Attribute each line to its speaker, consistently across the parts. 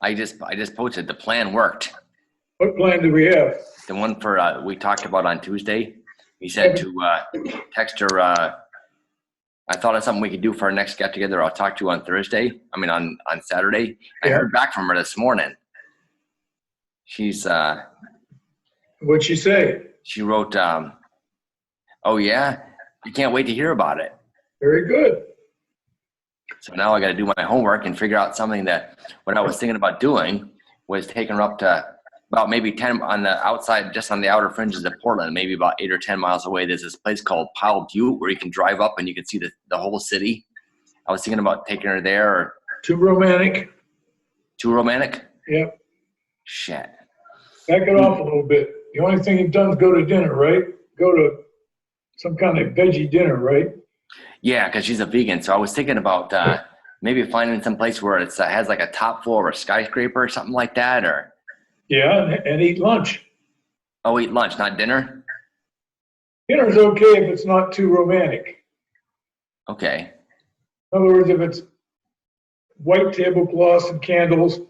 Speaker 1: I just posted the plan worked.
Speaker 2: What plan do we have?
Speaker 1: The one for we talked about on Tuesday. He said to text her. I thought of something we could do for our next get together. I'll talk to you on Thursday. I mean on Saturday. I heard back from her this morning. She's
Speaker 2: What'd she say?
Speaker 1: She wrote, "Oh yeah, I can't wait to hear about it."
Speaker 2: Very good.
Speaker 1: So now I got to do my homework and figure out something that what I was thinking about doing was taking her up to about maybe 10 on the outside, just on the outer fringes of Portland, maybe about 8 or 10 miles away. There's this place called Powell Butte where you can drive up and you can see the whole city. I was thinking about taking her there. Or,
Speaker 2: too romantic?
Speaker 1: Too romantic?
Speaker 2: Yep.
Speaker 1: Shit.
Speaker 2: Back it off a little bit. The only thing you've done is go to dinner, right? Go to some kind of veggie dinner, right?
Speaker 1: Yeah, because she's a vegan. So I was thinking about maybe finding some place where it has like a top floor of a skyscraper or something like that, or.
Speaker 2: Yeah, and eat lunch.
Speaker 1: Oh, eat lunch, not dinner?
Speaker 2: Dinner's okay if it's not too romantic.
Speaker 1: Okay.
Speaker 2: In other words, if it's white tablecloths and candles,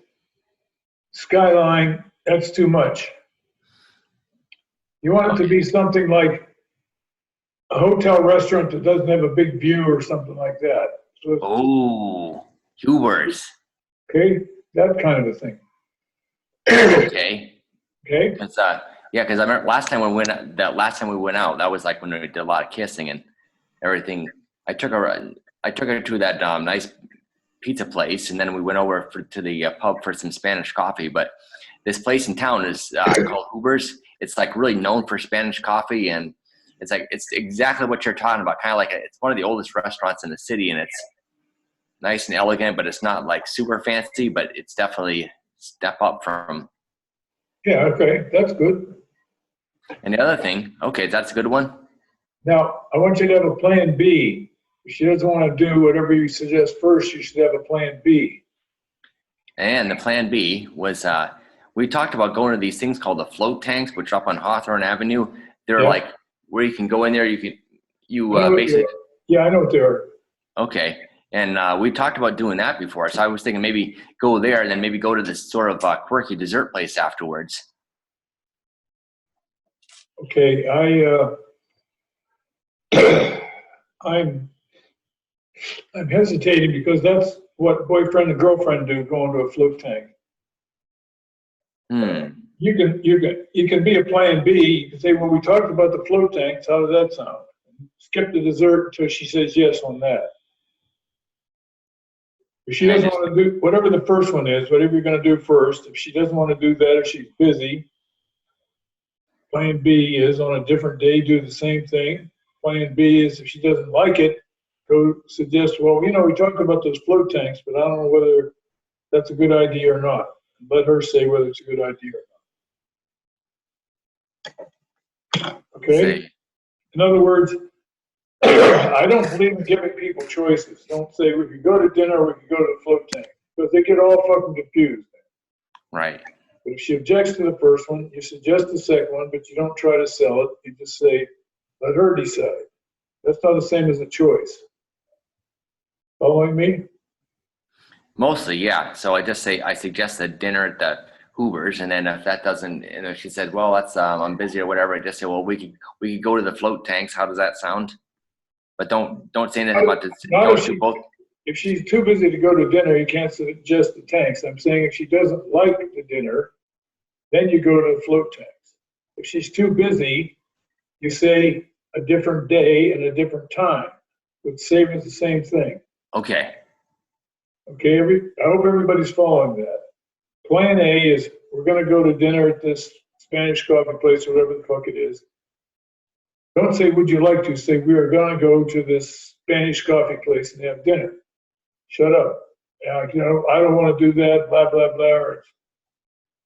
Speaker 2: skyline, that's too much. You want it to be something like a hotel restaurant that doesn't have a big view or something like that.
Speaker 1: So Huber's.
Speaker 2: Okay, that kind of a thing.
Speaker 1: Okay.
Speaker 2: Okay.
Speaker 1: Because I remember last time we went out, that was like when we did a lot of kissing and everything. I took her to that nice pizza place, and then we went over to the pub for some Spanish coffee. But this place in town is called Huber's. It's like really known for Spanish coffee, and it's exactly what you're talking about. Kind of like it's one of the oldest restaurants in the city, and it's nice and elegant, but it's not like super fancy. But it's definitely a step up from.
Speaker 2: Yeah. Okay, that's good.
Speaker 1: And the other thing, okay, that's a good one.
Speaker 2: Now I want you to have a plan B. If she doesn't want to do whatever you suggest first, you should have a plan B.
Speaker 1: And the plan B was we talked about going to these things called the float tanks, which are up on Hawthorne Avenue. They're like where you can go in there. Basically.
Speaker 2: Yeah, I know what they are.
Speaker 1: Okay, and we talked about doing that before. So I was thinking maybe go there and then maybe go to this sort of quirky dessert place afterwards.
Speaker 2: Okay, I'm hesitating because that's what boyfriend and girlfriend do, going to a float tank. You can be a plan B. You can say, well, we talked about the float tanks. How does that sound? Skip the dessert until she says yes on that. If she doesn't want to do whatever the first one is, whatever you're going to do first, if she doesn't want to do that or she's busy, plan B is on a different day, do the same thing. Plan B is if she doesn't like it, go suggest, well, we talked about those float tanks, but I don't know whether that's a good idea or not. Let her say whether it's a good idea or not. Okay? In other words, I don't believe in giving people choices. Don't say we could go to dinner or we could go to the float tank, because they get all fucking confused.
Speaker 1: Right.
Speaker 2: But if she objects to the first one, you suggest the second one, but you don't try to sell it. You just say, let her decide. That's not the same as a choice. Following me?
Speaker 1: Mostly, yeah. So I suggest a dinner at the Hoover's, and then if that doesn't, she said, well, that's I'm busy or whatever. I just say, well, we could go to the float tanks. How does that sound? But don't say anything about this. Don't do both.
Speaker 2: If she's too busy to go to dinner, you can't suggest the tanks. I'm saying if she doesn't like the dinner, then you go to the float tanks. If she's too busy, you say a different day and a different time. But same is the same thing.
Speaker 1: Okay.
Speaker 2: Okay, I hope everybody's following that. Plan A is we're going to go to dinner at this Spanish coffee place, or whatever the fuck it is. Don't say, would you like to? Say, we are going to go to this Spanish coffee place and have dinner. Shut up. I don't want to do that, blah, blah, blah, or it's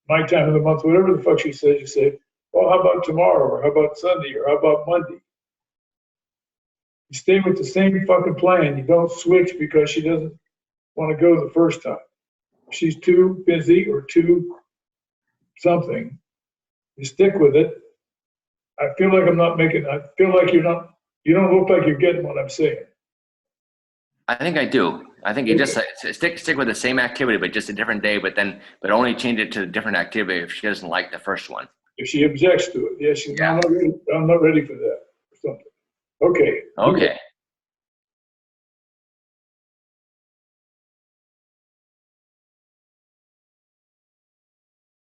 Speaker 2: my time of the month, whatever the fuck she says, you say, well, how about tomorrow, or how about Sunday, or how about Monday? You stay with the same fucking plan. You don't switch because she doesn't want to go the first time. If she's too busy or too something, you stick with it. I feel like you don't look like you're getting what I'm saying.
Speaker 1: I think I do. I think you just stick with the same activity, but just a different day, but only change it to a different activity if she doesn't like the first one.
Speaker 2: If she objects to it, yeah,
Speaker 1: Yeah.
Speaker 2: I'm not ready for that or something. Okay.
Speaker 1: Okay.